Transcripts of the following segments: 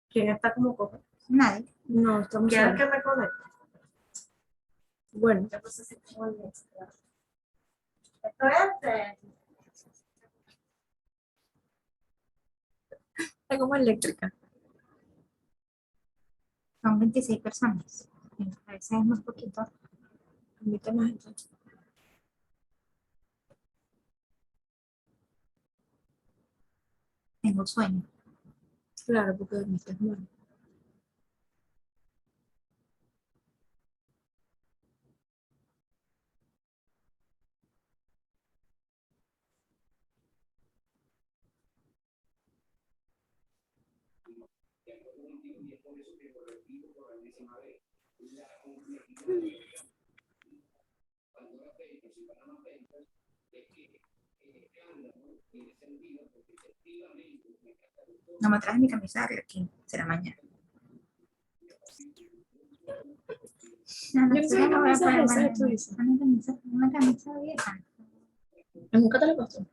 ¿Quién está como cojo? Nadie. No, estamos ¿Quieren solos. que me conecte? Bueno, Yo puse así como el extra. Esto es está como eléctrica. Son 26 personas. A veces es más poquito. Invita más entonces. Tengo sueño. Claro, porque dormiste mal. No me traes mi camisa de Arlequín. Será mañana. No, Yo no sé qué la voy a camisa poner es esa que mañana. tú dices. Una camisa vieja. Nunca te la pasó.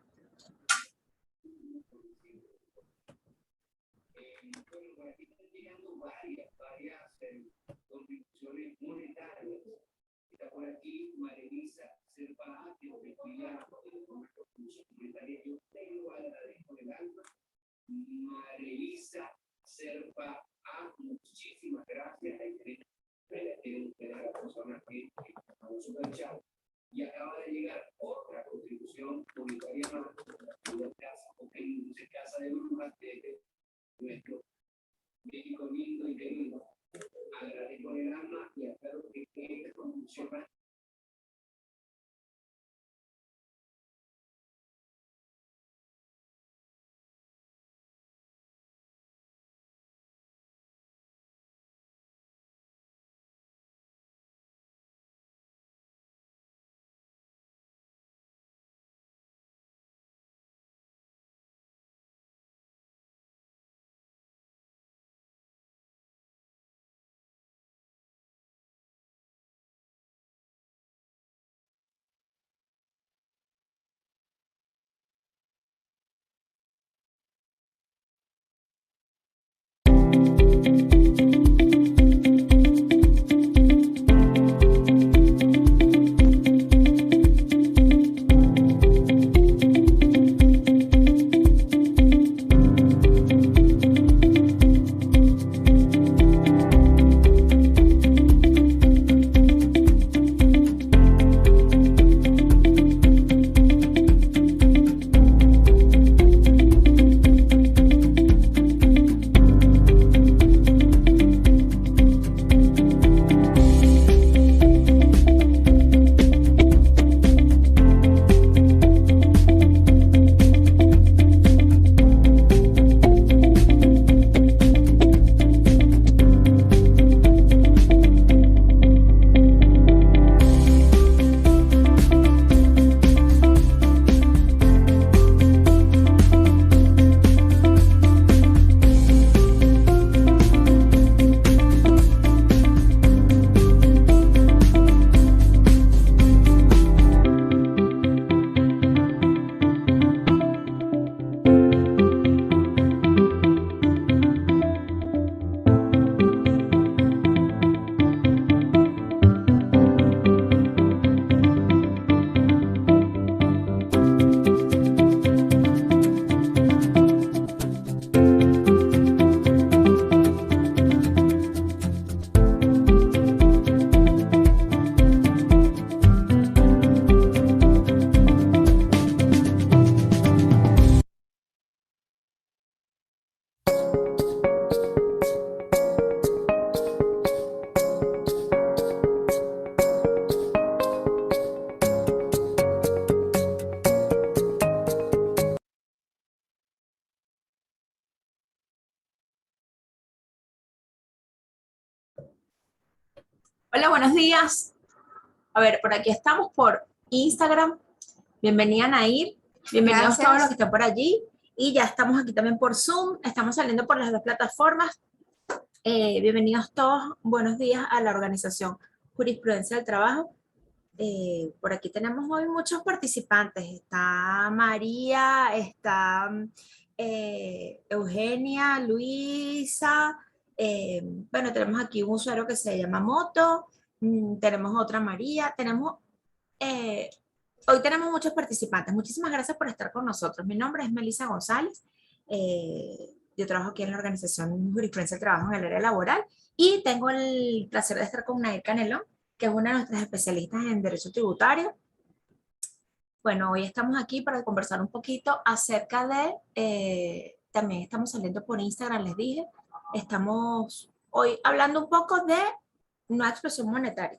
Hola, buenos días. A ver, por aquí estamos por Instagram. Bienvenida Nair. Bienvenidos Gracias. todos los que están por allí. Y ya estamos aquí también por Zoom. Estamos saliendo por las dos plataformas. Bienvenidos todos. Buenos días a la organización Jurisprudencia del Trabajo. Por aquí tenemos hoy muchos participantes. Está María, está Eugenia, Luisa, Bueno, tenemos aquí un usuario que se llama Moto, tenemos otra María, eh, hoy tenemos muchos participantes. Muchísimas gracias por estar con nosotros. Mi nombre es Melissa González. Yo trabajo aquí en la organización Jurisprudencia del Trabajo en el área laboral y tengo el placer de estar con Nair Canelón, que es una de nuestras especialistas en Derecho Tributario. Bueno, hoy estamos aquí para conversar un poquito acerca de, también estamos saliendo por Instagram, les dije, estamos hoy hablando un poco de nueva expresión monetaria.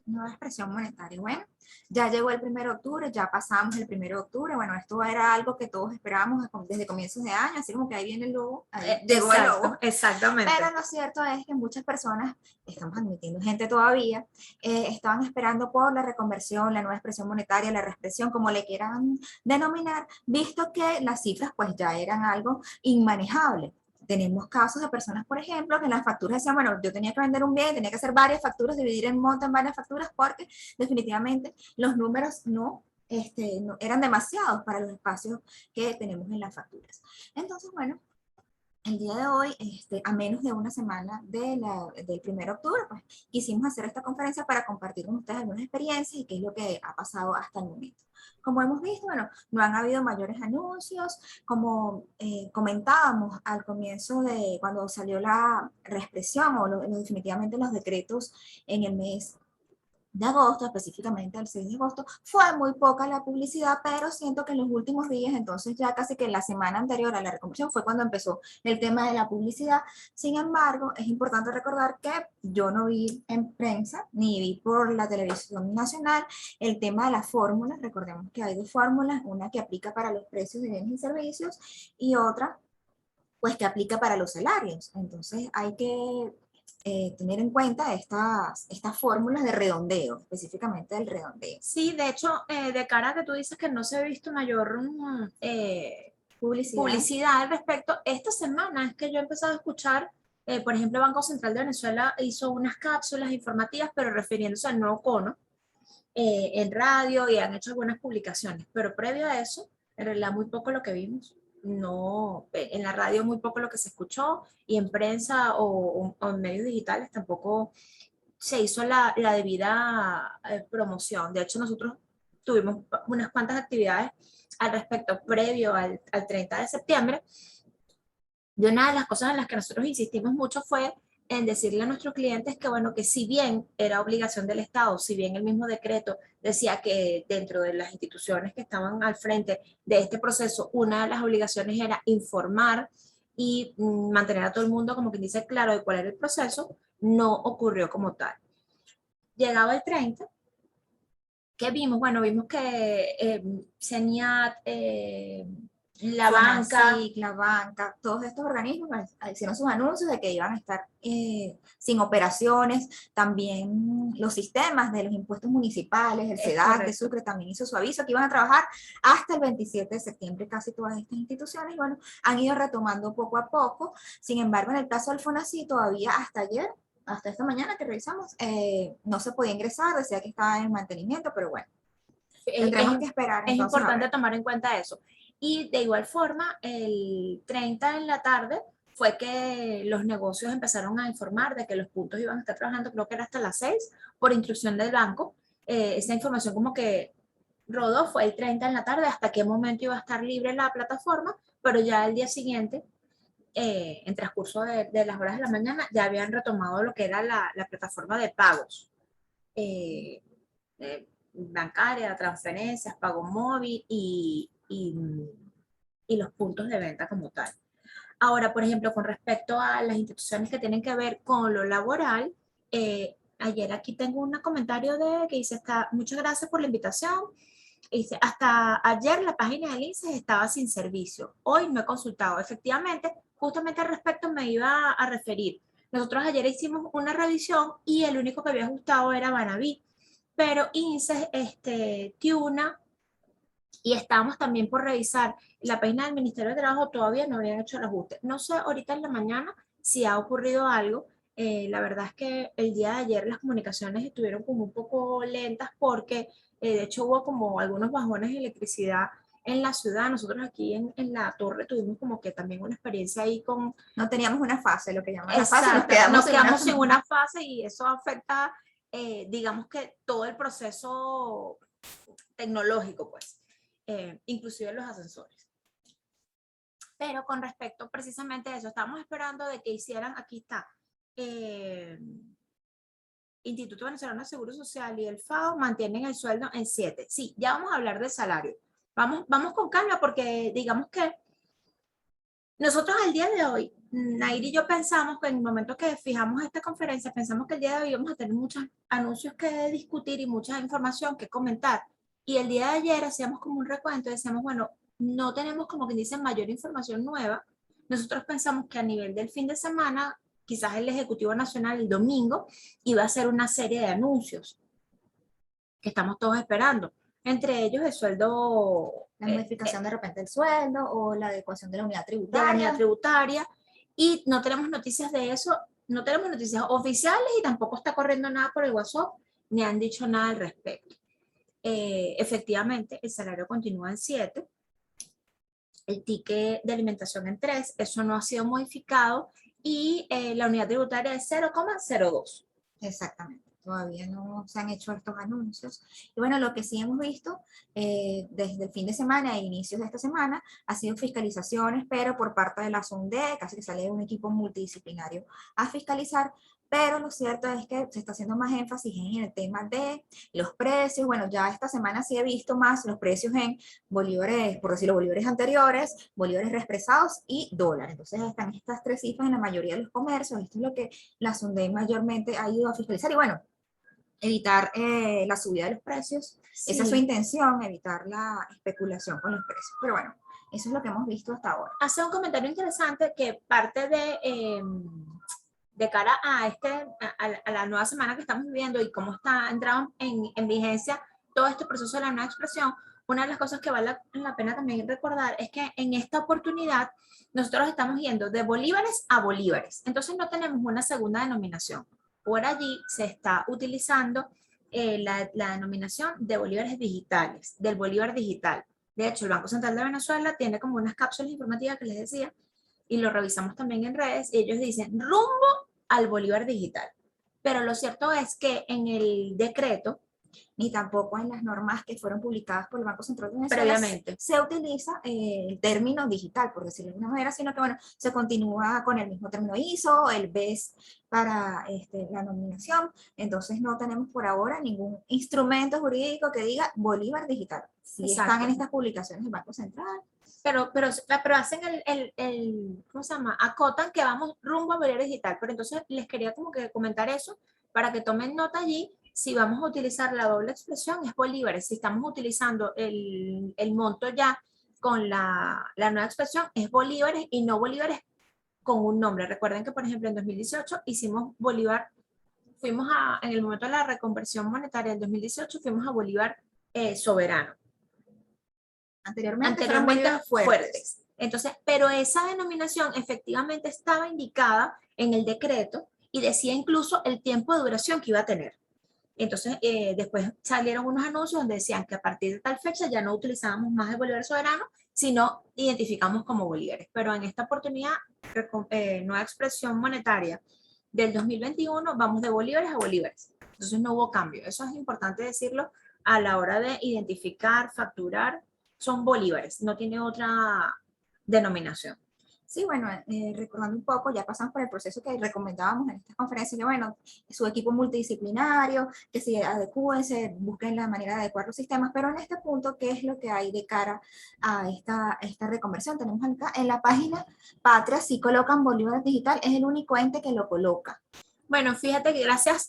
Nueva expresión monetaria. Bueno, ya llegó el 1 de octubre, ya pasamos el 1 de octubre. Bueno, esto era algo que todos esperábamos desde comienzos de año, así como que ahí viene el logo, ahí llegó el logo. Exactamente. Pero lo cierto es que muchas personas, estamos admitiendo gente todavía, estaban esperando por la reconversión, la nueva expresión monetaria, la reexpresión, como le quieran denominar, visto que las cifras pues ya eran algo inmanejable. Tenemos casos de personas, por ejemplo, que en las facturas decían, bueno, yo tenía que vender un bien, tenía que hacer varias facturas, dividir el monto en varias facturas, porque definitivamente los números no eran demasiados para los espacios que tenemos en las facturas. Entonces, bueno, el día de hoy, a menos de una semana del 1 de octubre, pues quisimos hacer esta conferencia para compartir con ustedes algunas experiencias y qué es lo que ha pasado hasta el momento. Como hemos visto, bueno, no han habido mayores anuncios, como comentábamos al comienzo de cuando salió la reexpresión o definitivamente los decretos en el mes de agosto, específicamente el 6 de agosto, fue muy poca la publicidad, pero siento que en los últimos días, entonces ya casi que la semana anterior a la reconversión fue cuando empezó el tema de la publicidad. Sin embargo, es importante recordar que yo no vi en prensa, ni vi por la televisión nacional el tema de las fórmulas. Recordemos que hay dos fórmulas, una que aplica para los precios de bienes y servicios y otra pues que aplica para los salarios. Entonces hay que tener en cuenta estas fórmulas de redondeo, específicamente del redondeo. Sí, de hecho, de cara a que tú dices que no se ha visto mayor publicidad al respecto, esta semana es que yo he empezado a escuchar, por ejemplo, Banco Central de Venezuela hizo unas cápsulas informativas, pero refiriéndose al nuevo cono en radio y han hecho algunas publicaciones, pero previo a eso, en realidad muy poco lo que vimos. No, en la radio muy poco lo que se escuchó y en prensa o en medios digitales tampoco se hizo la debida promoción. De hecho, nosotros tuvimos unas cuantas actividades al respecto previo al 30 de septiembre. Y una de las cosas en las que nosotros insistimos mucho fue en decirle a nuestros clientes que, bueno, que si bien era obligación del Estado, si bien el mismo decreto decía que dentro de las instituciones que estaban al frente de este proceso, una de las obligaciones era informar y mantener a todo el mundo, como quien dice, claro de cuál era el proceso, no ocurrió como tal. Llegaba el 30, ¿qué vimos? Bueno, vimos que CENIAT, la banca, La banca, todos estos organismos hicieron sus anuncios de que iban a estar sin operaciones. También los sistemas de los impuestos municipales, el CEDAC de Sucre también hizo su aviso que iban a trabajar hasta el 27 de septiembre casi todas estas instituciones. Bueno, han ido retomando poco a poco. Sin embargo, en el caso del FONACYT, todavía hasta ayer, hasta esta mañana que revisamos, no se podía ingresar, decía que estaba en mantenimiento, pero bueno, tendremos que esperar. Es importante tomar en cuenta eso. Y de igual forma, el 30 en la tarde fue que los negocios empezaron a informar de que los puntos iban a estar trabajando, creo que era hasta las 6, por instrucción del banco. Esa información como que rodó, fue el 30 en la tarde, hasta qué momento iba a estar libre la plataforma, pero ya el día siguiente, en transcurso de las horas de la mañana, ya habían retomado lo que era la plataforma de pagos. Eh, Bancaria, transferencias, pago móvil y los puntos de venta como tal. Ahora, por ejemplo, con respecto a las instituciones que tienen que ver con lo laboral, ayer aquí tengo un comentario que dice, muchas gracias por la invitación. Dice, hasta ayer la página del INSEE estaba sin servicio. Hoy no he consultado. Efectivamente, justamente al respecto me iba a referir. Nosotros ayer hicimos una revisión y el único que había ajustado era Banaví, pero INSEE Tiuna y estábamos también por revisar la página del Ministerio de Trabajo, todavía no habían hecho el ajuste. No sé ahorita en la mañana si ha ocurrido algo. La verdad es que el día de ayer las comunicaciones estuvieron como un poco lentas porque de hecho hubo como algunos bajones de electricidad en la ciudad. Nosotros aquí en la torre tuvimos como que también una experiencia ahí con... No teníamos una fase, lo que llaman la fase, Exacto, nos quedamos en una fase y eso afecta, digamos que todo el proceso tecnológico, pues, inclusive los ascensores. Pero con respecto precisamente a eso, estamos esperando de que hicieran, aquí está, Instituto Venezolano de Seguro Social y el FAO mantienen el sueldo en 7. Sí, ya vamos a hablar del salario. Vamos con calma porque digamos que nosotros al día de hoy, Nair y yo pensamos que en el momento que fijamos esta conferencia, pensamos que el día de hoy vamos a tener muchos anuncios que discutir y mucha información que comentar. Y el día de ayer hacíamos como un recuento y decíamos, bueno, no tenemos como que dicen mayor información nueva. Nosotros pensamos que a nivel del fin de semana, quizás el Ejecutivo Nacional el domingo iba a hacer una serie de anuncios que estamos todos esperando. Entre ellos el sueldo... La modificación de repente del sueldo o la adecuación de la unidad de la tributaria. unidad tributaria, y no tenemos noticias de eso, no tenemos noticias oficiales y tampoco está corriendo nada por el WhatsApp, ni han dicho nada al respecto. Efectivamente, el salario continúa en 7, el ticket de alimentación en 3, eso no ha sido modificado, y la unidad tributaria es 0,02. Exactamente, todavía no se han hecho estos anuncios. Y bueno, lo que sí hemos visto desde el fin de semana e inicios de esta semana ha sido fiscalizaciones, pero por parte de la SUNDE, casi que sale un equipo multidisciplinario a fiscalizar, pero lo cierto es que se está haciendo más énfasis en el tema de los precios. Bueno, ya esta semana sí he visto más los precios en bolívares, por decirlo, bolívares anteriores, bolívares reexpresados y dólares. Entonces están estas tres cifras en la mayoría de los comercios. Esto es lo que la SUNDE mayormente ha ido a fiscalizar. Y bueno, evitar la subida de los precios. Sí. Esa es su intención, evitar la especulación con los precios. Pero bueno, eso es lo que hemos visto hasta ahora. Hace un comentario interesante que parte de cara a, a la nueva semana que estamos viviendo y cómo está entrado en vigencia todo este proceso de la nueva expresión. Una de las cosas que vale la pena también recordar es que en esta oportunidad nosotros estamos yendo de bolívares a bolívares. Entonces no tenemos una segunda denominación. Por allí se está utilizando la denominación de bolívares digitales, del bolívar digital. De hecho, el Banco Central de Venezuela tiene como unas cápsulas informativas que les decía, y lo revisamos también en redes, y ellos dicen rumbo al bolívar digital. Pero lo cierto es que en el decreto, ni tampoco en las normas que fueron publicadas por el Banco Central de Venezuela previamente, se utiliza el término digital, por decirlo de alguna manera, sino que bueno, se continúa con el mismo término ISO, el BES para la nominación. Entonces no tenemos por ahora ningún instrumento jurídico que diga Bolívar digital. Sí están en estas publicaciones del Banco Central. pero hacen ¿cómo se llama? Acotan que vamos rumbo a bolívar digital. Pero entonces les quería como que comentar eso para que tomen nota allí. Si vamos a utilizar la doble expresión es bolívares. Si estamos utilizando el monto ya con la nueva expresión es bolívares y no bolívares con un nombre. Recuerden que, por ejemplo, en 2018 hicimos bolívar, en el momento de la reconversión monetaria del 2018, fuimos a bolívar soberano. Anteriormente fueron fuertes. Entonces, pero esa denominación efectivamente estaba indicada en el decreto y decía incluso el tiempo de duración que iba a tener. Entonces, después salieron unos anuncios donde decían que a partir de tal fecha ya no utilizábamos más el bolívar soberano, sino identificamos como bolívares. Pero en esta oportunidad, nueva expresión monetaria del 2021, vamos de bolívares a bolívares. Entonces no hubo cambio. Eso es importante decirlo a la hora de identificar, facturar, son bolívares, no tiene otra denominación. Sí, bueno, recordando un poco, ya pasamos por el proceso que recomendábamos en esta conferencia, que bueno, su equipo multidisciplinario, que se adecúen, se busquen la manera de adecuar los sistemas, pero en este punto, ¿qué es lo que hay de cara a esta reconversión? Tenemos acá en la página Patria, sí colocan Bolívar Digital, es el único ente que lo coloca. Bueno, fíjate que gracias,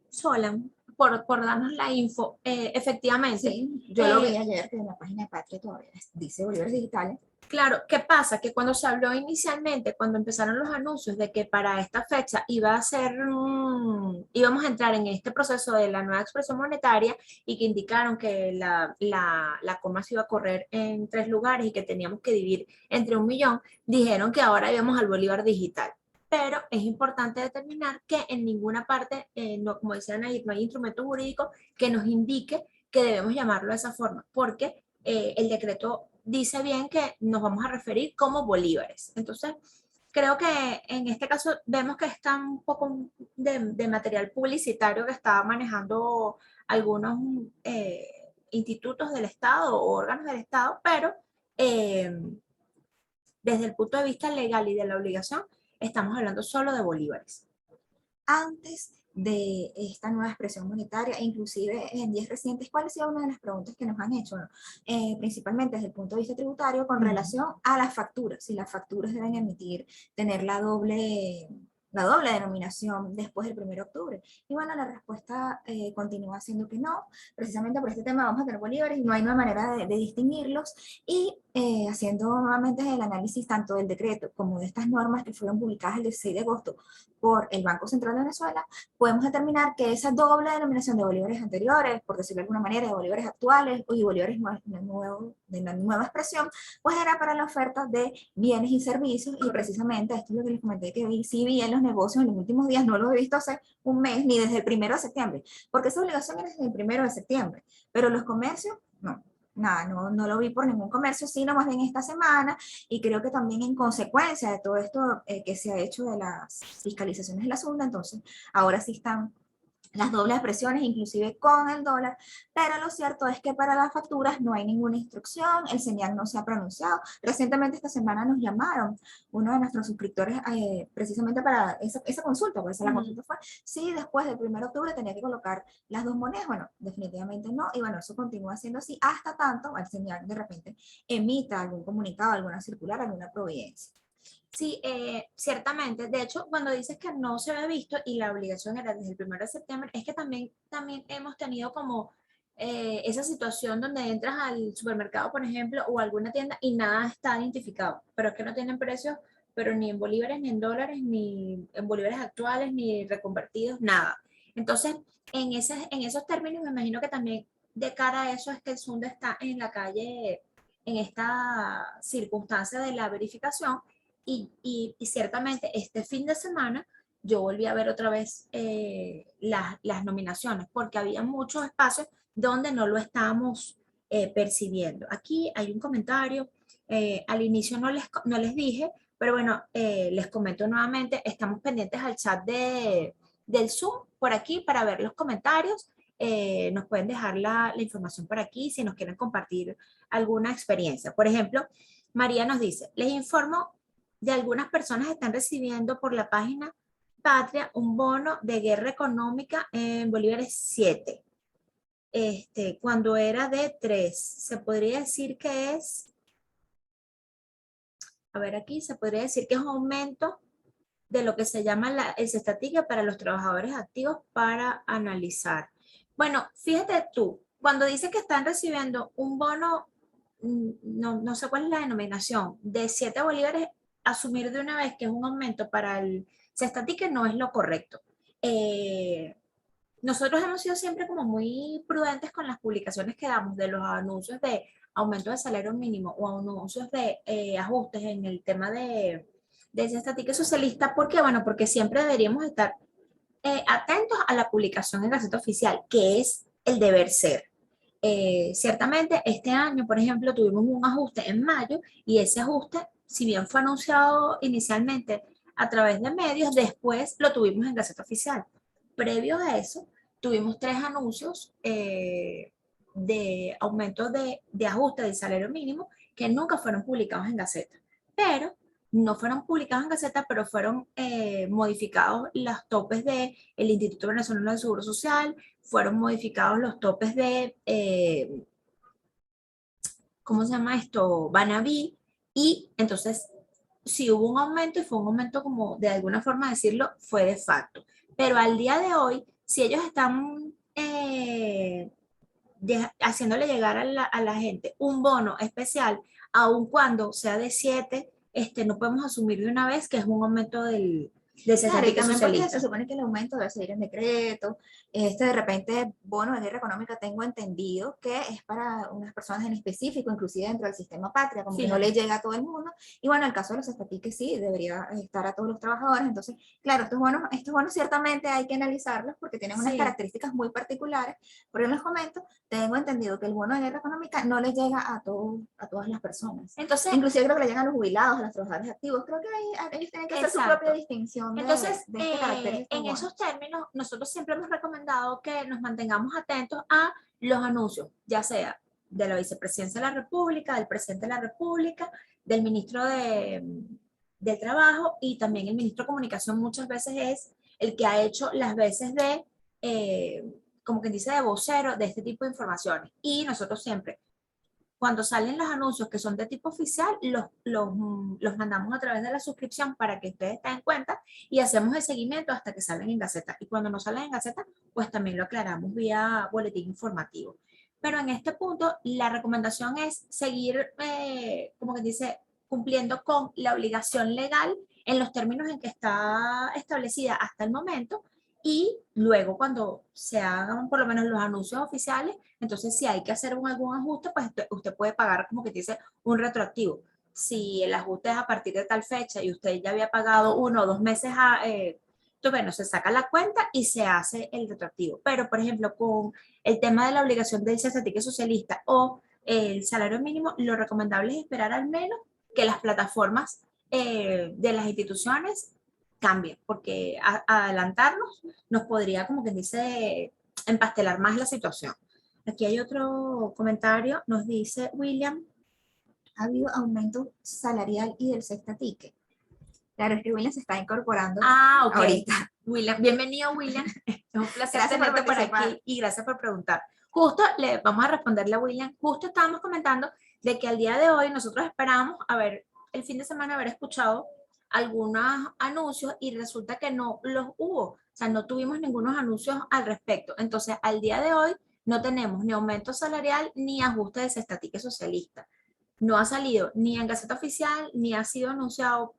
Solan, por darnos la info. Efectivamente. Sí, yo lo vi ayer, que en la página de Patria todavía dice Bolívares Digitales. Claro, ¿qué pasa? Que cuando se habló inicialmente, cuando empezaron los anuncios de que para esta fecha íbamos a entrar en este proceso de la nueva expresión monetaria y que indicaron que la coma se iba a correr en 3 lugares y que teníamos que dividir entre 1 millón, dijeron que ahora íbamos al bolívar digital. Pero es importante determinar que en ninguna parte, no, como decían ahí, no hay instrumento jurídico que nos indique que debemos llamarlo de esa forma, porque el decreto dice bien que nos vamos a referir como bolívares. Entonces, creo que en este caso vemos que está un poco de material publicitario que está manejando algunos institutos del Estado o órganos del Estado, pero eh, desde el punto de vista legal y de la obligación, estamos hablando solo de bolívares. Antes de esta nueva expresión monetaria, inclusive en días recientes, ¿cuál ha sido una de las preguntas que nos han hecho? ¿No? Principalmente desde el punto de vista tributario con relación a las facturas, si las facturas deben emitir, tener la doble denominación después del 1 de octubre. Y bueno, la respuesta continúa siendo que no, precisamente por este tema vamos a tener bolívares y no hay una manera de distinguirlos, y haciendo nuevamente el análisis tanto del decreto como de estas normas que fueron publicadas el 16 de agosto por el Banco Central de Venezuela, podemos determinar que esa doble denominación de bolívares anteriores, por decirlo de alguna manera, de bolívares actuales y bolívares de la nueva expresión, pues era para la oferta de bienes y servicios. Y precisamente esto es lo que les comenté, que sí vi en los negocios en los últimos días, no lo he visto hace un mes ni desde el 1 de septiembre, porque esa obligación era desde el 1 de septiembre, pero los comercios no. Nada, no lo vi por ningún comercio, sino más bien esta semana, y creo que también en consecuencia de todo esto que se ha hecho de las fiscalizaciones de la Sunda, entonces ahora sí están las dobles presiones, inclusive con el dólar, pero lo cierto es que para las facturas no hay ninguna instrucción, el señal no se ha pronunciado. Recientemente esta semana nos llamaron uno de nuestros suscriptores precisamente para esa consulta, pues la consulta fue si después del 1 de octubre tenía que colocar las dos monedas. Bueno, definitivamente no, y bueno, eso continúa siendo así hasta tanto el señal de repente emita algún comunicado, alguna circular, alguna providencia. Sí, ciertamente. De hecho, cuando dices que no se había visto y la obligación era desde el 1 de septiembre, es que también hemos tenido como esa situación donde entras al supermercado, por ejemplo, o alguna tienda y nada está identificado, pero es que no tienen precios, pero ni en bolívares, ni en dólares, ni en bolívares actuales, ni reconvertidos, nada. Entonces, en esos términos, me imagino que también de cara a eso es que el Sunda está en la calle en esta circunstancia de la verificación y ciertamente este fin de semana yo volví a ver otra vez las nominaciones porque había muchos espacios donde no lo estábamos percibiendo. Aquí hay un comentario, al inicio no les dije, pero bueno, les comento nuevamente, estamos pendientes al chat del Zoom por aquí para ver los comentarios. Nos pueden dejar la información por aquí si nos quieren compartir alguna experiencia. Por ejemplo, María nos dice, les informo de algunas personas que están recibiendo por la página Patria un bono de guerra económica en bolívares 7, cuando era de 3. Se podría decir que es, a ver aquí, se podría decir que es un aumento de lo que se llama el cestatique para los trabajadores activos para analizar. Bueno, fíjate tú, cuando dice que están recibiendo un bono, no sé cuál es la denominación, de 7 bolívares, asumir de una vez que es un aumento para el cestatique no es lo correcto. Nosotros hemos sido siempre como muy prudentes con las publicaciones que damos de los anuncios de aumento de salario mínimo o anuncios de ajustes en el tema de ese estatique socialista. ¿Por qué? Bueno, porque siempre deberíamos estar atentos a la publicación en Gaceta Oficial, que es el deber ser. Ciertamente este año, por ejemplo, tuvimos un ajuste en mayo y ese ajuste, si bien fue anunciado inicialmente a través de medios, después lo tuvimos en Gaceta Oficial. Previo a eso, tuvimos 3 anuncios de aumento de ajuste del salario mínimo que nunca fueron publicados en Gaceta, pero no fueron publicados en Gaceta, pero fueron modificados los topes del Instituto Venezolano de Seguro Social, fueron modificados los topes de, ¿cómo se llama esto? Banaví, y entonces, si hubo un aumento, y fue un aumento como de alguna forma decirlo, fue de facto. Pero al día de hoy, si ellos están haciéndole llegar a la gente un bono especial, aun cuando sea de 7, no podemos asumir de una vez que es un aumento de Claro, y Cesarita también porque se Socialista. supone que el aumento debe seguir en decreto. De repente, bono de guerra económica, tengo entendido que es para unas personas en específico, inclusive dentro del sistema patria, como que no le Fíjate. llega a todo el mundo. Y bueno, el caso de los estatiques sí, debería estar a todos los trabajadores. Entonces, claro, estos bonos ciertamente hay que analizarlos porque tienen unas Sí. características muy particulares. Porque les comento, tengo entendido que el bono de guerra económica no le llega a todas las personas. Entonces, Inclusive creo que le llegan a los jubilados, a los trabajadores activos. Creo que ellos tienen que hacer su propia exacto. distinción Entonces, de este carácter de estos en bonos. esos términos, nosotros siempre hemos recomendado que nos mantengamos atentos a los anuncios, ya sea de la vicepresidencia de la República, del presidente de la República, del ministro de Trabajo y también el ministro de Comunicación muchas veces es el que ha hecho las veces de, como quien dice, de vocero de este tipo de informaciones. Y nosotros siempre cuando salen los anuncios que son de tipo oficial, los mandamos a través de la suscripción para que ustedes tengan en cuenta y hacemos el seguimiento hasta que salen en Gaceta. Y cuando no salen en Gaceta, pues también lo aclaramos vía boletín informativo. Pero en este punto, la recomendación es seguir, como que dice, cumpliendo con la obligación legal en los términos en que está establecida hasta el momento y luego cuando se hagan por lo menos los anuncios oficiales, entonces si hay que hacer algún ajuste, pues usted puede pagar como que dice un retroactivo. Si el ajuste es a partir de tal fecha y usted ya había pagado 1 o 2 meses, entonces bueno, se saca la cuenta y se hace el retroactivo. Pero por ejemplo, con el tema de la obligación del cesatique socialista o el salario mínimo, lo recomendable es esperar al menos que las plataformas de las instituciones cambien, porque adelantarnos nos podría, como quien dice, empastelar más la situación. Aquí hay otro comentario, nos dice William. Ha habido aumento salarial y del sexta ticket. Claro, es que William se está incorporando Ah, ok. ahorita. William, bienvenido William. Es un placer Gracias por tenerte por participar. aquí y gracias por preguntar. Justo le vamos a responderle a William. Justo estábamos comentando de que al día de hoy nosotros esperábamos haber, el fin de semana haber escuchado algunos anuncios y resulta que no los hubo. O sea, no tuvimos ningunos anuncios al respecto. Entonces, al día de hoy no tenemos ni aumento salarial ni ajuste de cestatique socialista. No ha salido ni en Gaceta Oficial, ni ha sido anunciado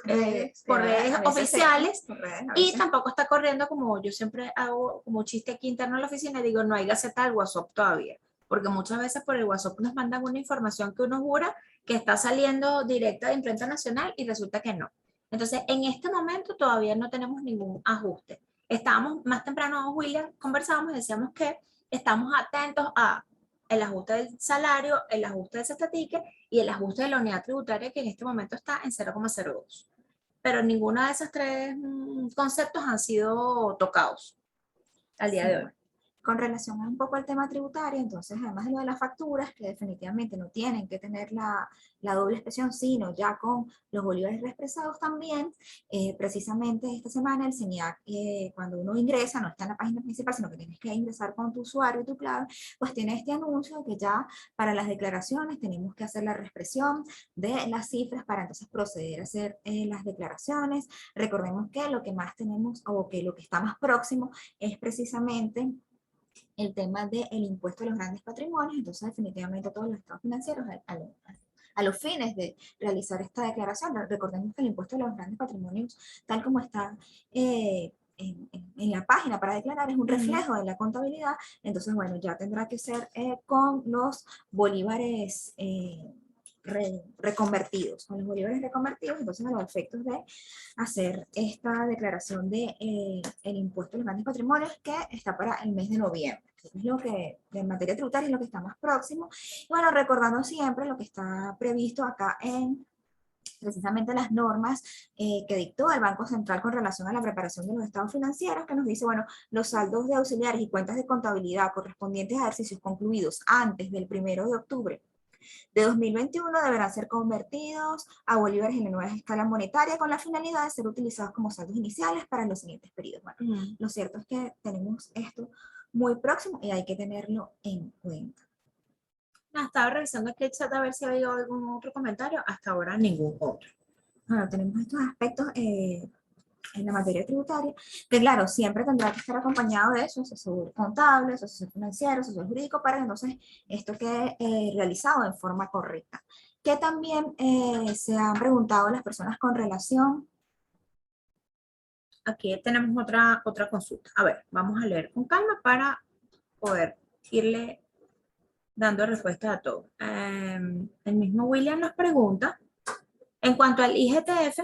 Redes, por redes a veces oficiales por redes, a y veces. tampoco está corriendo como yo siempre hago como chiste aquí interno en la oficina, digo, no hay Gaceta del WhatsApp todavía, porque muchas veces por el WhatsApp nos mandan una información que uno jura que está saliendo directa de imprenta nacional y resulta que no. Entonces, en este momento todavía no tenemos ningún ajuste. Estábamos más temprano, William, conversábamos y decíamos que estamos atentos a el ajuste del salario, el ajuste de ese ticket y el ajuste de la unidad tributaria que en este momento está en 0,02. Pero ninguno de esos tres conceptos han sido tocados al día Sí, de hoy. bueno. Con relación a un poco al tema tributario, entonces, además de lo de las facturas, que definitivamente no tienen que tener la doble expresión, sino ya con los bolívares reexpresados también, precisamente esta semana el SENIAC, cuando uno ingresa, no está en la página principal, sino que tienes que ingresar con tu usuario y tu clave, pues tiene este anuncio de que ya para las declaraciones tenemos que hacer la reexpresión de las cifras para entonces proceder a hacer las declaraciones. Recordemos que lo que más tenemos, o que lo que está más próximo, es precisamente el tema del impuesto a los grandes patrimonios. Entonces definitivamente todos los estados financieros a los fines de realizar esta declaración, recordemos que el impuesto a los grandes patrimonios, tal como está en la página para declarar, es un reflejo de la contabilidad. Entonces, bueno, ya tendrá que ser con los bolívares reconvertidos, con los bolívares reconvertidos. Entonces, a los efectos de hacer esta declaración de el impuesto a los grandes patrimonios, que está para el mes de noviembre. Es lo que, en materia tributaria, es lo que está más próximo. Y bueno, recordando siempre lo que está previsto acá en precisamente las normas que dictó el Banco Central con relación a la preparación de los estados financieros, que nos dice, bueno, los saldos de auxiliares y cuentas de contabilidad correspondientes a ejercicios concluidos antes del 1 de octubre de 2021 deberán ser convertidos a bolívares en la nueva escala monetaria con la finalidad de ser utilizados como saldos iniciales para los siguientes periodos. Bueno, lo cierto es que tenemos esto muy próximo y hay que tenerlo en cuenta. Estaba revisando aquí el chat a ver si había algún otro comentario. Hasta ahora ningún otro. Bueno, tenemos estos aspectos en la materia tributaria, que claro, siempre tendrá que estar acompañado de su asesor contable, su asesor financiero, su asesor jurídico, para que entonces esto quede realizado en forma correcta. Que también se han preguntado las personas con relación aquí tenemos otra consulta. A ver, vamos a leer con calma para poder irle dando respuesta a todo. El mismo William nos pregunta, en cuanto al IGTF,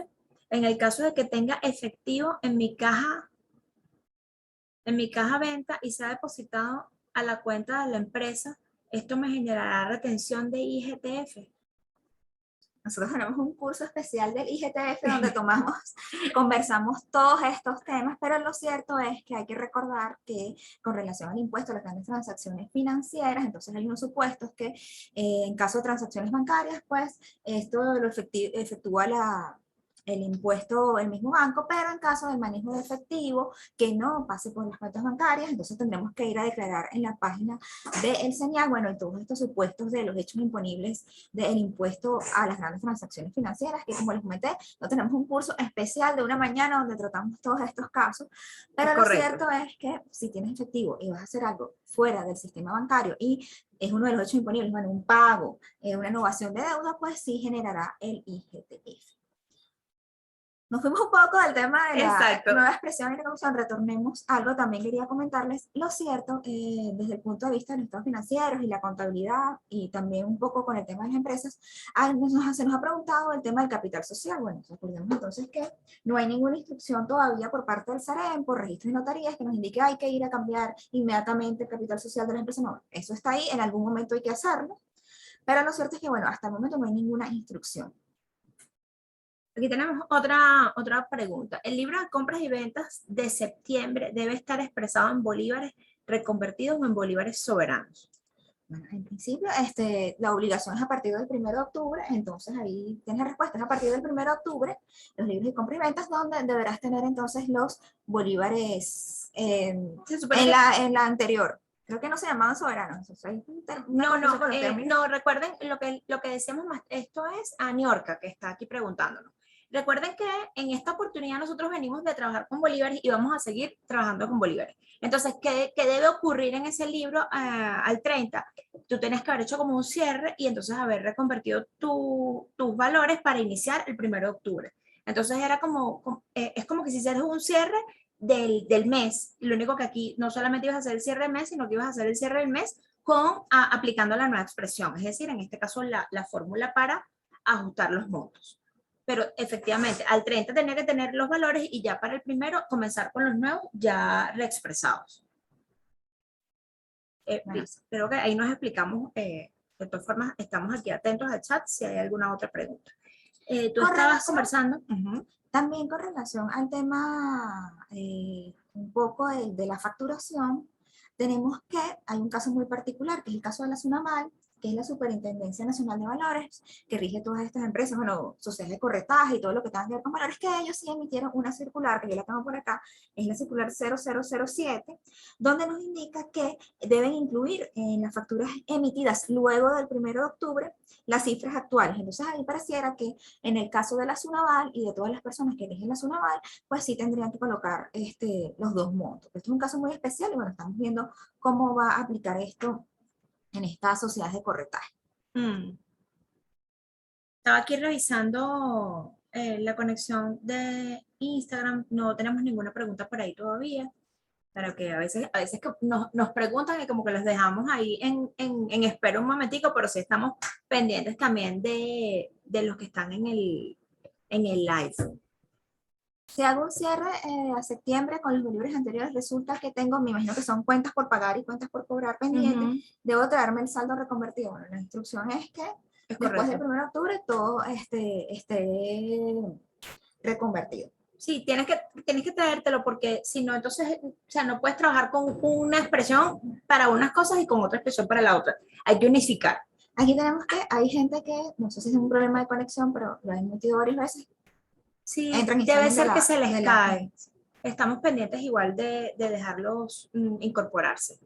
en el caso de que tenga efectivo en mi caja venta y sea depositado a la cuenta de la empresa, ¿esto me generará retención de IGTF? Nosotros tenemos un curso especial del IGTF donde conversamos todos estos temas, pero lo cierto es que hay que recordar que con relación al impuesto a las grandes transacciones financieras, entonces hay unos supuestos que en caso de transacciones bancarias, pues esto lo efectúa el impuesto el mismo banco, pero en caso del manejo de efectivo que no pase por las cuentas bancarias, entonces tendremos que ir a declarar en la página del CENIAC, bueno, y todos estos supuestos de los hechos imponibles del impuesto a las grandes transacciones financieras, que como les comenté, no tenemos un curso especial de una mañana donde tratamos todos estos casos, pero lo cierto es que si tienes efectivo y vas a hacer algo fuera del sistema bancario y es uno de los hechos imponibles, bueno, un pago, una innovación de deuda, pues sí generará el IGTF. Nos fuimos un poco del tema de la nueva expresión y recaudación, retornemos a algo. También quería comentarles, lo cierto, desde el punto de vista de los estados financieros y la contabilidad, y también un poco con el tema de las empresas, se nos ha preguntado el tema del capital social. Bueno, recordemos entonces que no hay ninguna instrucción todavía por parte del SAREN, por registros de notarías, que nos indique que hay que ir a cambiar inmediatamente el capital social de la empresa. No, eso está ahí, en algún momento hay que hacerlo, pero lo cierto es que, bueno, hasta el momento no hay ninguna instrucción. Aquí tenemos otra pregunta. ¿El libro de compras y ventas de septiembre debe estar expresado en bolívares reconvertidos o en bolívares soberanos? Bueno, en principio, la obligación es a partir del 1 de octubre, entonces ahí tienes la respuesta, es a partir del 1 de octubre, los libros de compra y ventas, donde deberás tener entonces los bolívares en la anterior. Creo que no se llamaban soberanos. O sea, no, recuerden lo que decíamos más, esto es a Niorca, que está aquí preguntándonos. Recuerden que en esta oportunidad nosotros venimos de trabajar con bolívares y vamos a seguir trabajando con bolívares. Entonces, ¿qué debe ocurrir en ese libro al 30? Tú tienes que haber hecho como un cierre y entonces haber reconvertido tus valores para iniciar el 1 de octubre. Entonces era es como que si hicieras un cierre del mes. Lo único que aquí no solamente ibas a hacer el cierre del mes, sino que ibas a hacer el cierre del mes aplicando la nueva expresión. Es decir, en este caso la fórmula para ajustar los montos. Pero efectivamente, al 30 tenía que tener los valores y ya para el 1 comenzar con los nuevos ya reexpresados. Creo que ahí nos explicamos. De todas formas, estamos aquí atentos al chat si hay alguna otra pregunta. Tú estabas conversando. También con relación al tema un poco de la facturación, tenemos que hay un caso muy particular, que es el caso de la SUNAVAL, que es la Superintendencia Nacional de Valores, que rige todas estas empresas, bueno, sociedades de corretaje y todo lo que tenga que ver con valores, que ellos sí emitieron una circular, que yo la tengo por acá, es la circular 0007, donde nos indica que deben incluir en las facturas emitidas luego del 1 de octubre las cifras actuales. Entonces ahí pareciera que en el caso de la SUNAVAL y de todas las personas que eligen la SUNAVAL, pues sí tendrían que colocar los dos montos. Esto es un caso muy especial y bueno, estamos viendo cómo va a aplicar esto en estas sociedades de corretaje. Estaba aquí revisando la conexión de Instagram, no tenemos ninguna pregunta por ahí todavía, pero que a veces que nos preguntan y como que los dejamos ahí en espera un momentico, pero sí estamos pendientes también de los que están en el live. Si hago un cierre a septiembre con los bolívares anteriores, resulta que tengo, me imagino que son cuentas por pagar y cuentas por cobrar pendientes, debo traerme el saldo reconvertido. Bueno, la instrucción es que después del 1 de octubre todo esté reconvertido. Sí, tienes que traértelo porque si no, entonces, o sea, no puedes trabajar con una expresión para unas cosas y con otra expresión para la otra. Hay que unificar. Aquí tenemos que, hay gente que, no sé si es un problema de conexión, pero lo he metido varias veces. Sí, debe ser que se les cae. Estamos pendientes igual de dejarlos incorporarse.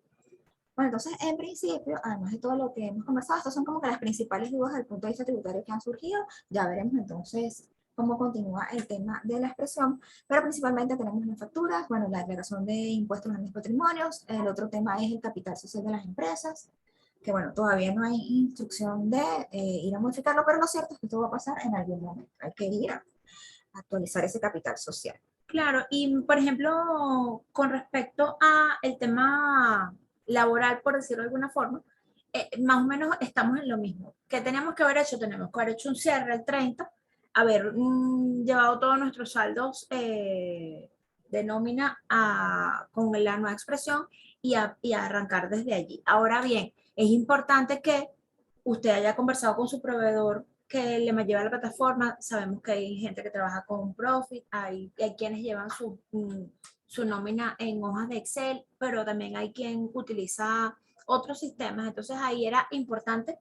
Bueno, entonces, en principio, además de todo lo que hemos conversado, estas son como que las principales dudas desde el punto de vista tributario que han surgido. Ya veremos entonces cómo continúa el tema de la expresión, pero principalmente tenemos las facturas, bueno, la declaración de impuestos a los patrimonios, el otro tema es el capital social de las empresas, que bueno, todavía no hay instrucción de ir a modificarlo, pero lo cierto es que esto va a pasar en algún momento. Hay que ir a actualizar ese capital social. Claro, y por ejemplo, con respecto a el tema laboral, por decirlo de alguna forma, más o menos estamos en lo mismo. ¿Qué teníamos que haber hecho? Tenemos que haber hecho un cierre el 30, haber llevado todos nuestros saldos de nómina con la nueva expresión y a arrancar desde allí. Ahora bien, es importante que usted haya conversado con su proveedor que le lleva a la plataforma. Sabemos que hay gente que trabaja con Profit, hay quienes llevan su nómina en hojas de Excel, pero también hay quien utiliza otros sistemas. Entonces ahí era importante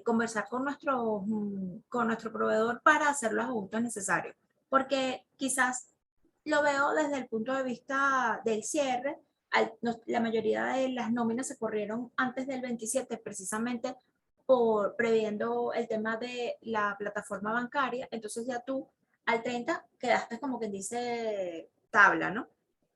conversar con nuestro proveedor para hacer los ajustes necesarios, porque quizás lo veo desde el punto de vista del cierre. La mayoría de las nóminas se corrieron antes del 27 precisamente previendo el tema de la plataforma bancaria. Entonces ya tú al 30 quedaste como quien dice tabla, ¿no?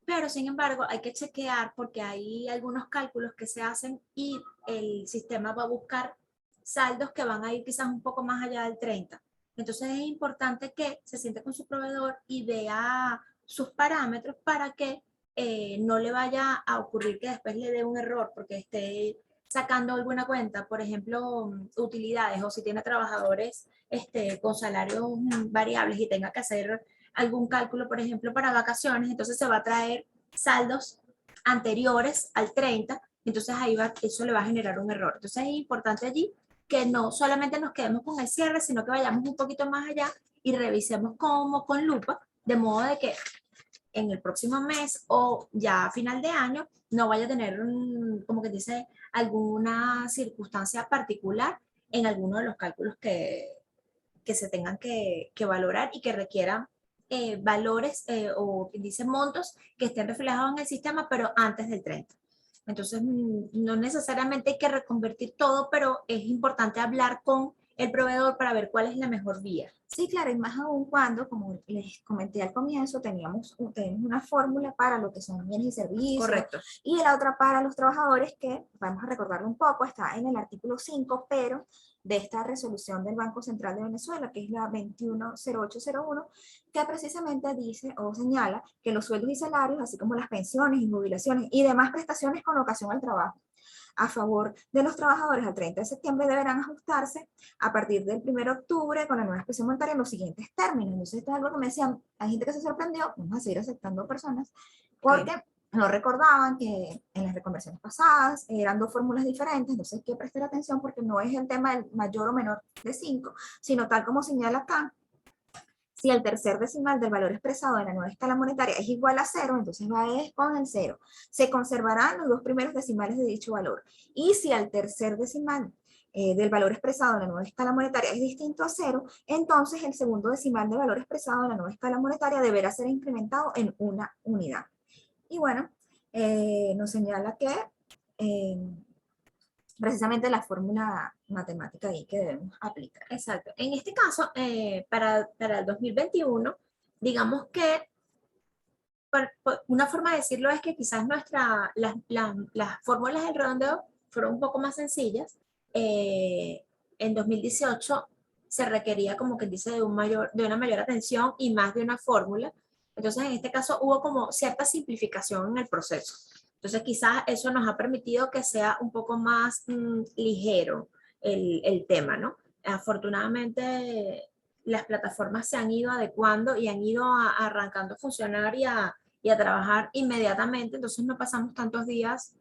Pero sin embargo hay que chequear porque hay algunos cálculos que se hacen y el sistema va a buscar saldos que van a ir quizás un poco más allá del 30. Entonces es importante que se siente con su proveedor y vea sus parámetros para que no le vaya a ocurrir que después le dé un error porque esté sacando alguna cuenta, por ejemplo, utilidades, o si tiene trabajadores con salarios variables y tenga que hacer algún cálculo, por ejemplo, para vacaciones, entonces se va a traer saldos anteriores al 30, entonces ahí eso le va a generar un error. Entonces es importante allí que no solamente nos quedemos con el cierre, sino que vayamos un poquito más allá y revisemos como con lupa, de modo de que en el próximo mes o ya a final de año no vaya a tener, como que dice, alguna circunstancia particular en alguno de los cálculos que se tengan que valorar y que requieran valores o dice montos que estén reflejados en el sistema, pero antes del 30. Entonces, no necesariamente hay que reconvertir todo, pero es importante hablar con el proveedor para ver cuál es la mejor vía. Sí, claro, y más aún cuando, como les comenté al comienzo, tenemos una fórmula para lo que son bienes y servicios. Correcto. Y la otra para los trabajadores, que vamos a recordarlo un poco, está en el artículo 5, pero de esta resolución del Banco Central de Venezuela, que es la 210801, que precisamente dice o señala que los sueldos y salarios, así como las pensiones y jubilaciones y demás prestaciones con ocasión al trabajo a favor de los trabajadores al 30 de septiembre deberán ajustarse a partir del 1 de octubre con la nueva expresión monetaria en los siguientes términos. Entonces, esto es algo que me decían, hay gente que se sorprendió, vamos a seguir aceptando personas, porque no recordaban que en las reconversiones pasadas eran dos fórmulas diferentes, entonces hay que prestar atención porque no es el tema del mayor o menor de 5, sino tal como señala acá, si el tercer decimal del valor expresado en la nueva escala monetaria es igual a 0, entonces va con el 0. Se conservarán los dos primeros decimales de dicho valor. Y si el tercer decimal del valor expresado en la nueva escala monetaria es distinto a 0, entonces el segundo decimal del valor expresado en la nueva escala monetaria deberá ser incrementado en una unidad. Y bueno, nos señala que precisamente la fórmula matemática ahí que debemos aplicar. Exacto. En este caso, para el 2021, digamos que una forma de decirlo es que quizás las fórmulas del redondeo fueron un poco más sencillas. En 2018 se requería, como que dice, de una mayor atención y más de una fórmula. Entonces, en este caso hubo como cierta simplificación en el proceso. Entonces, quizás eso nos ha permitido que sea un poco más ligero el tema, ¿no? Afortunadamente, las plataformas se han ido adecuando y han ido arrancando a funcionar y a trabajar inmediatamente, entonces no pasamos tantos días,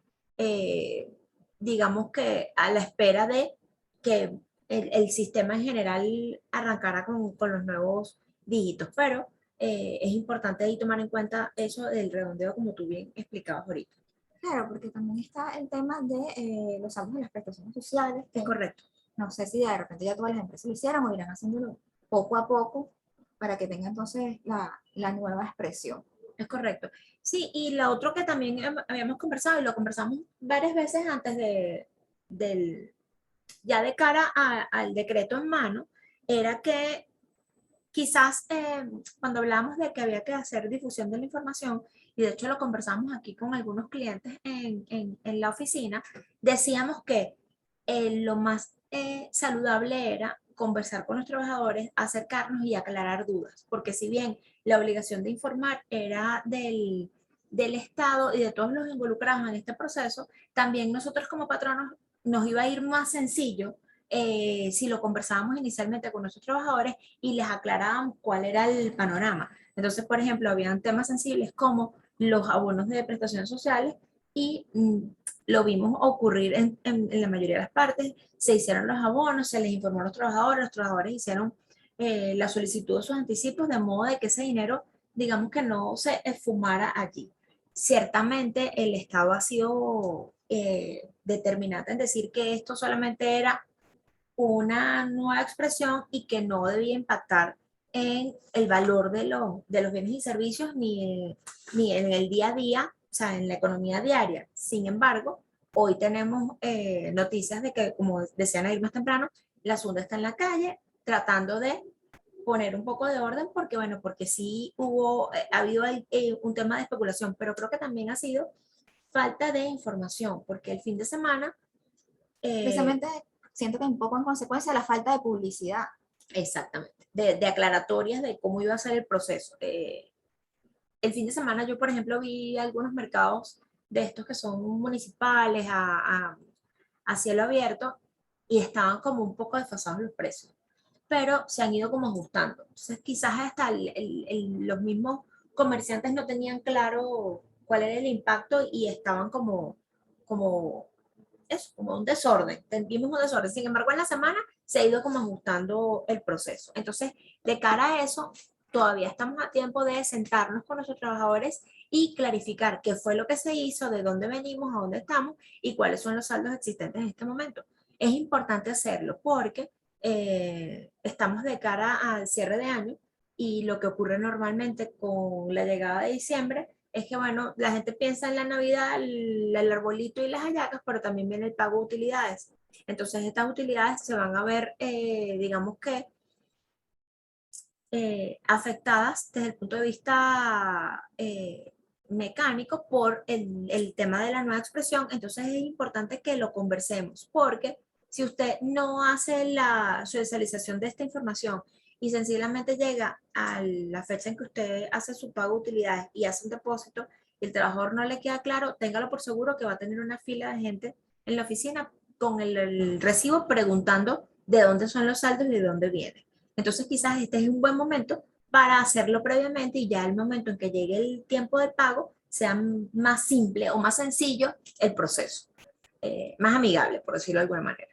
digamos que a la espera de que el sistema en general arrancara con los nuevos dígitos, pero es importante ahí tomar en cuenta eso del redondeo como tú bien explicabas ahorita. Claro, porque también está el tema de los saldos de las prestaciones sociales. Es correcto. No sé si de repente ya todas las empresas lo hicieran o irán haciéndolo poco a poco para que tenga entonces la nueva expresión. Es correcto. Sí, y lo otro que también habíamos conversado, y lo conversamos varias veces antes ya de cara al decreto en mano, era que quizás cuando hablamos de que había que hacer difusión de la información, y de hecho lo conversamos aquí con algunos clientes en la oficina, decíamos que lo más saludable era conversar con los trabajadores, acercarnos y aclarar dudas, porque si bien la obligación de informar era del Estado y de todos los involucrados en este proceso, también nosotros como patronos nos iba a ir más sencillo si lo conversábamos inicialmente con nuestros trabajadores y les aclarábamos cuál era el panorama. Entonces, por ejemplo, habían temas sensibles como los abonos de prestaciones sociales y lo vimos ocurrir en la mayoría de las partes. Se hicieron los abonos, se les informó a los trabajadores hicieron la solicitud de sus anticipos de modo de que ese dinero, digamos que no se esfumara allí. Ciertamente el Estado ha sido determinante en decir que esto solamente era una nueva expresión y que no debía impactar en el valor de los bienes y servicios ni en el día a día, o sea, en la economía diaria. Sin embargo, hoy tenemos noticias de que, como decían ahí más temprano, la Sunda está en la calle tratando de poner un poco de orden porque, bueno, porque sí ha habido un tema de especulación, pero creo que también ha sido falta de información, porque el fin de semana Precisamente siento que un poco en consecuencia la falta de publicidad. exactamente, de aclaratorias de cómo iba a ser el proceso. El fin de semana yo, por ejemplo, vi algunos mercados de estos que son municipales a cielo abierto y estaban como un poco desfasados los precios, pero se han ido como ajustando. Entonces quizás hasta los mismos comerciantes no tenían claro cuál era el impacto y estaban como es como un desorden, vimos un desorden. Sin embargo, en la semana se ha ido como ajustando el proceso. Entonces, de cara a eso, todavía estamos a tiempo de sentarnos con nuestros trabajadores y clarificar qué fue lo que se hizo, de dónde venimos, a dónde estamos y cuáles son los saldos existentes en este momento. Es importante hacerlo porque estamos de cara al cierre de año y lo que ocurre normalmente con la llegada de diciembre es que, bueno, la gente piensa en la Navidad, el arbolito y las hallacas, pero también viene el pago de utilidades. Entonces, estas utilidades se van a ver, digamos que, afectadas desde el punto de vista mecánico por el tema de la nueva expresión. Entonces, es importante que lo conversemos, porque si usted no hace la socialización de esta información y sencillamente llega a la fecha en que usted hace su pago de utilidades y hace un depósito y el trabajador no le queda claro, téngalo por seguro que va a tener una fila de gente en la oficina con el recibo preguntando de dónde son los saldos y de dónde vienen. Entonces quizás este es un buen momento para hacerlo previamente y ya el momento en que llegue el tiempo de pago sea más simple o más sencillo el proceso, más amigable, por decirlo de alguna manera.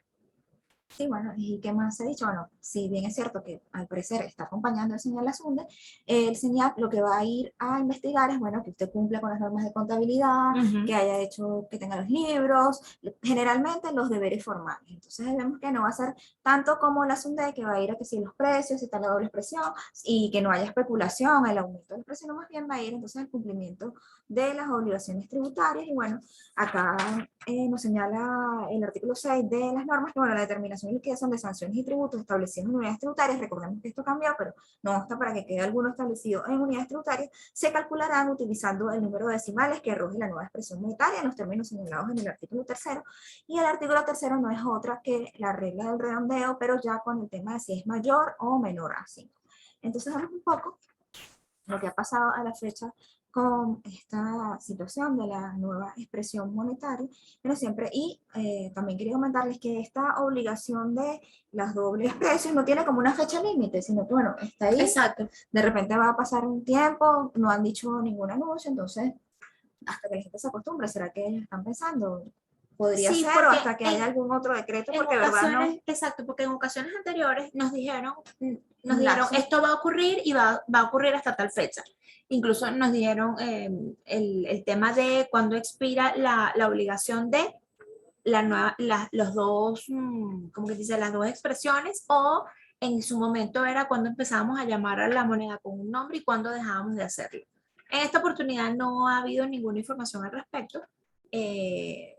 Sí, bueno, ¿y qué más se ha dicho? Bueno, si bien es cierto que al parecer está acompañando el señal Asunde, el señal lo que va a ir a investigar es, bueno, que usted cumpla con las normas de contabilidad, que haya hecho, que tenga los libros, generalmente los deberes formales. Entonces vemos que no va a ser tanto como el Asunde, que va a ir a que si los precios, si está la doble expresión, y que no haya especulación, el aumento del precio, no, más bien va a ir entonces al cumplimiento de las obligaciones tributarias. Y bueno, acá nos señala el artículo 6 de las normas que, bueno, la determinación y liquidación de sanciones y tributos establecidos en unidades tributarias, recordemos que esto cambió, pero no basta para que quede alguno establecido en unidades tributarias, se calcularán utilizando el número de decimales que arroje la nueva expresión monetaria en los términos señalados en el artículo 3. Y el artículo 3 no es otra que la regla del redondeo, pero ya con el tema de si es mayor o menor a 5. Entonces, vamos un poco lo que ha pasado a la fecha con esta situación de la nueva expresión monetaria, pero siempre, y también quería comentarles que esta obligación de las dobles precios no tiene como una fecha límite, sino que, bueno, está ahí. Exacto. De repente va a pasar un tiempo, no han dicho ningún anuncio, entonces, hasta que la gente se acostumbre, ¿será que ellos están pensando? Podría Sí, ser, o hasta que haya algún otro decreto, porque de verdad no. Exacto, porque en ocasiones anteriores nos dijeron Lapso. esto va a ocurrir y va a ocurrir hasta tal fecha. Incluso nos dijeron el tema de cuando expira la obligación de los dos, como que dice, las dos expresiones, o en su momento era cuando empezábamos a llamar a la moneda con un nombre y cuando dejábamos de hacerlo. En esta oportunidad no ha habido ninguna información al respecto. En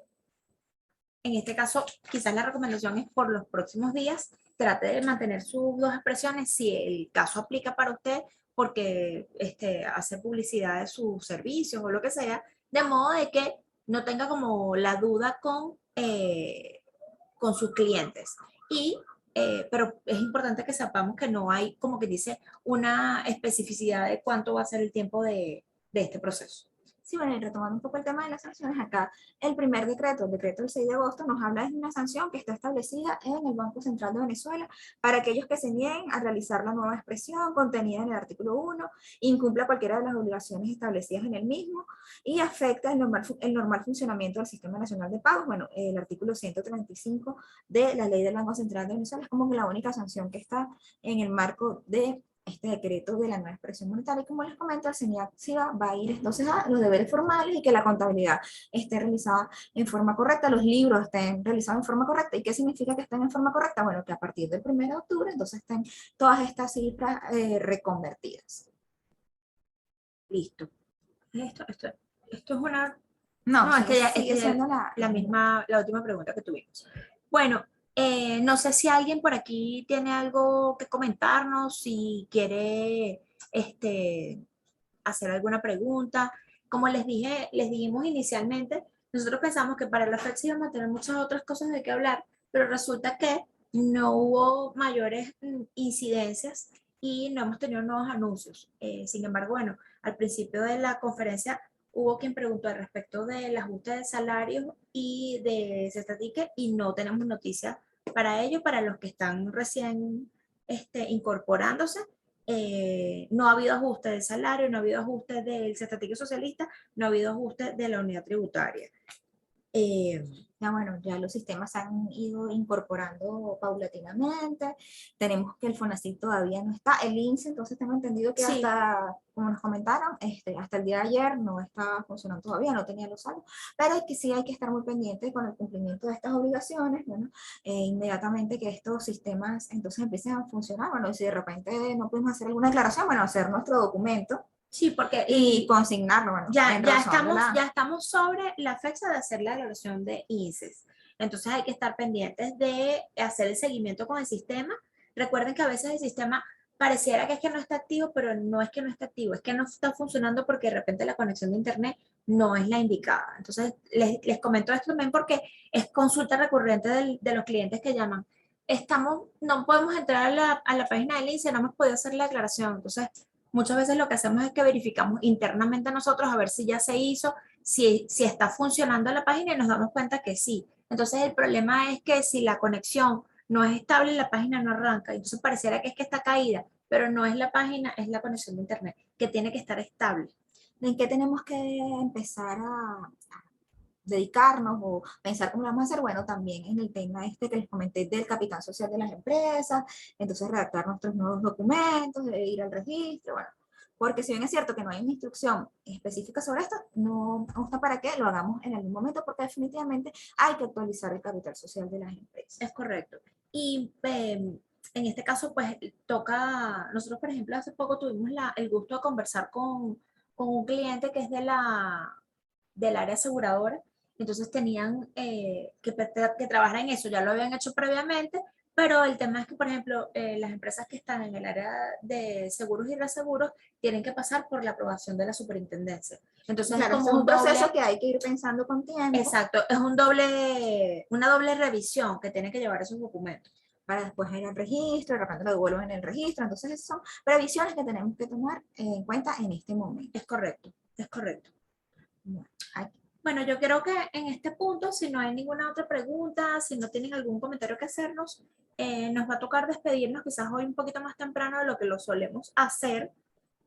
este caso, quizás la recomendación es por los próximos días, trate de mantener sus dos expresiones si el caso aplica para usted, porque hace publicidad de sus servicios o lo que sea, de modo de que no tenga como la duda con sus clientes. Y pero es importante que sepamos que no hay, como que dice, una especificidad de cuánto va a ser el tiempo de este proceso. Sí, bueno, y retomando un poco el tema de las sanciones, acá el primer decreto, el decreto del 6 de agosto, nos habla de una sanción que está establecida en el Banco Central de Venezuela para aquellos que se nieguen a realizar la nueva expresión contenida en el artículo 1, incumpla cualquiera de las obligaciones establecidas en el mismo y afecta el normal funcionamiento del Sistema Nacional de Pagos. Bueno, el artículo 135 de la Ley del Banco Central de Venezuela es como que la única sanción que está en el marco de este decreto de la nueva expresión monetaria. Y como les comento, el SENIAC va a ir entonces a los deberes formales y que la contabilidad esté realizada en forma correcta, los libros estén realizados en forma correcta. ¿Y qué significa que estén en forma correcta? Bueno, que a partir del 1 de octubre entonces estén todas estas cifras reconvertidas. Listo. Esto es una... No, No, es que ya, es sigue que siendo la misma, la última pregunta que tuvimos. Bueno, no sé si alguien por aquí tiene algo que comentarnos, si quiere hacer alguna pregunta. Como les dijimos inicialmente, nosotros pensamos que para la fecha íbamos a tener muchas otras cosas de qué hablar, pero resulta que no hubo mayores incidencias y no hemos tenido nuevos anuncios. Sin embargo, bueno, al principio de la conferencia hubo quien preguntó al respecto del ajuste de salarios y de Cestatique y no tenemos noticias para ello, para los que están recién incorporándose. No ha habido ajuste del salario, no ha habido ajuste del Cestatique Socialista, no ha habido ajuste de la unidad tributaria. Ya bueno, ya los sistemas se han ido incorporando paulatinamente. Tenemos que el FONACYT todavía no está, el INSS, entonces tengo entendido que Sí. hasta, como nos comentaron, hasta el día de ayer no estaba funcionando todavía, no tenía los saldos, pero es que sí hay que estar muy pendiente con el cumplimiento de estas obligaciones, bueno, inmediatamente que estos sistemas entonces empiecen a funcionar, bueno, y si de repente no pudimos hacer alguna declaración, bueno, hacer nuestro documento Sí, porque y consignarlo, bueno, en razón de la... ya estamos sobre la fecha de hacer la evaluación de INSES. Entonces hay que estar pendientes de hacer el seguimiento con el sistema. Recuerden que a veces el sistema pareciera que es que no está activo, pero no es que no está activo, es que no está funcionando porque de repente la conexión de internet no es la indicada. Entonces les comento esto también porque es consulta recurrente de los clientes que llaman. No podemos entrar a la página del INSEE, no hemos podido hacer la declaración. Entonces, muchas veces lo que hacemos es que verificamos internamente nosotros a ver si ya se hizo, si está funcionando la página y nos damos cuenta que sí. Entonces el problema es que si la conexión no es estable, la página no arranca. Entonces pareciera que es que está caída, pero no es la página, es la conexión de internet, que tiene que estar estable. ¿En qué tenemos que empezar a dedicarnos o pensar cómo lo vamos a hacer? Bueno, también en el tema que les comenté del capital social de las empresas, entonces redactar nuestros nuevos documentos, ir al registro, bueno, porque si bien es cierto que no hay una instrucción específica sobre esto, no gusta para que lo hagamos en algún momento, porque definitivamente hay que actualizar el capital social de las empresas. Es correcto. Y en este caso, pues toca, nosotros por ejemplo hace poco tuvimos el gusto de conversar con un cliente que es del área aseguradora, entonces tenían que trabajar en eso, ya lo habían hecho previamente, pero el tema es que, por ejemplo, las empresas que están en el área de seguros y reaseguros tienen que pasar por la aprobación de la superintendencia. Entonces Claro, es este como es un proceso doble, que hay que ir pensando con tiempo. exacto, es una doble revisión que tiene que llevar esos documentos. Para después ir al registro, de repente lo devuelven en el registro. Entonces, esas son previsiones que tenemos que tomar en cuenta en este momento. Es correcto, es correcto. Bueno, Bueno, yo creo que en este punto, si no hay ninguna otra pregunta, si no tienen algún comentario que hacernos, nos va a tocar despedirnos quizás hoy un poquito más temprano de lo que lo solemos hacer.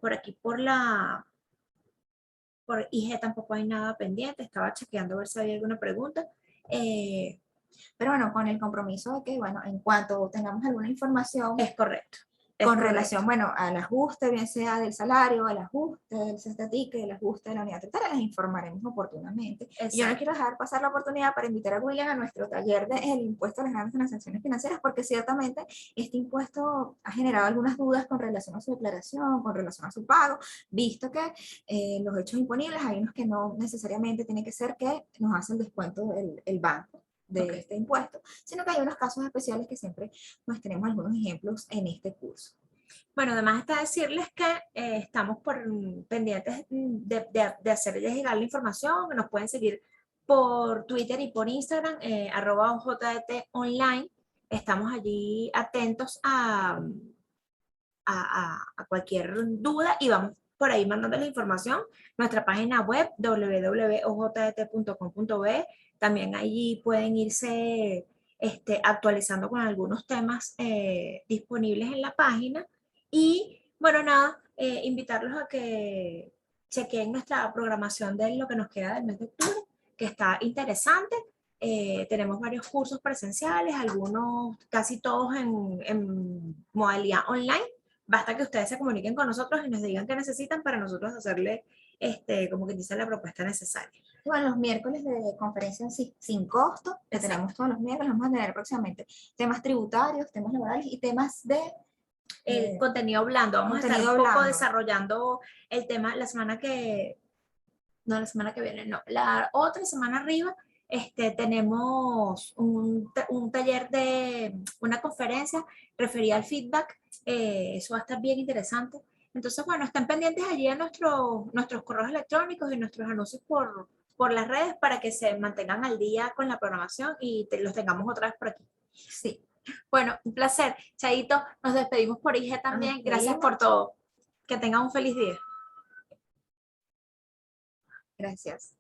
Por aquí, por IG tampoco hay nada pendiente, estaba chequeando a ver si había alguna pregunta. pero bueno, con el compromiso de que, bueno, en cuanto tengamos alguna información Es correcto. Es con correcto. relación, bueno, al ajuste, bien sea del salario, al ajuste del cestatique, el ajuste de la unidad tributaria, les informaremos oportunamente. Y yo no quiero dejar pasar la oportunidad para invitar a William a nuestro taller del impuesto a las grandes transacciones financieras, porque ciertamente este impuesto ha generado algunas dudas con relación a su declaración, con relación a su pago, visto que los hechos imponibles hay unos que no necesariamente tiene que ser que nos hace el descuento el banco de este impuesto, sino que hay unos casos especiales que siempre pues tenemos algunos ejemplos en este curso. Bueno, además está decirles que estamos pendientes de hacerles llegar la información, nos pueden seguir por Twitter y por Instagram, @JDT Online. estamos allí atentos a cualquier duda y vamos por ahí mandando la información. Nuestra página web www.ojtt.com.be, también allí pueden irse actualizando con algunos temas disponibles en la página. Y bueno, nada, invitarlos a que chequen nuestra programación de lo que nos queda del mes de octubre, que está interesante. Tenemos varios cursos presenciales, algunos, casi todos en modalidad online. Basta que ustedes se comuniquen con nosotros y nos digan qué necesitan para nosotros hacerle, como que dice, la propuesta necesaria. Bueno, los miércoles de conferencia sin costo, que Exacto. tenemos todos los miércoles, vamos a tener próximamente temas tributarios, temas laborales y temas de Contenido blando. Vamos a estar contenido un poco blando. desarrollando el tema la semana que, no la semana que viene, no, la otra semana arriba. Tenemos un taller de una conferencia referida al feedback. Eso va a estar bien interesante. Entonces, bueno, estén pendientes allí a nuestros correos electrónicos y nuestros anuncios por las redes para que se mantengan al día con la programación y los tengamos otra vez por aquí. Sí. Bueno, un placer. Chaito, nos despedimos por IG también. Gracias por todo. Que tengan un feliz día. Gracias.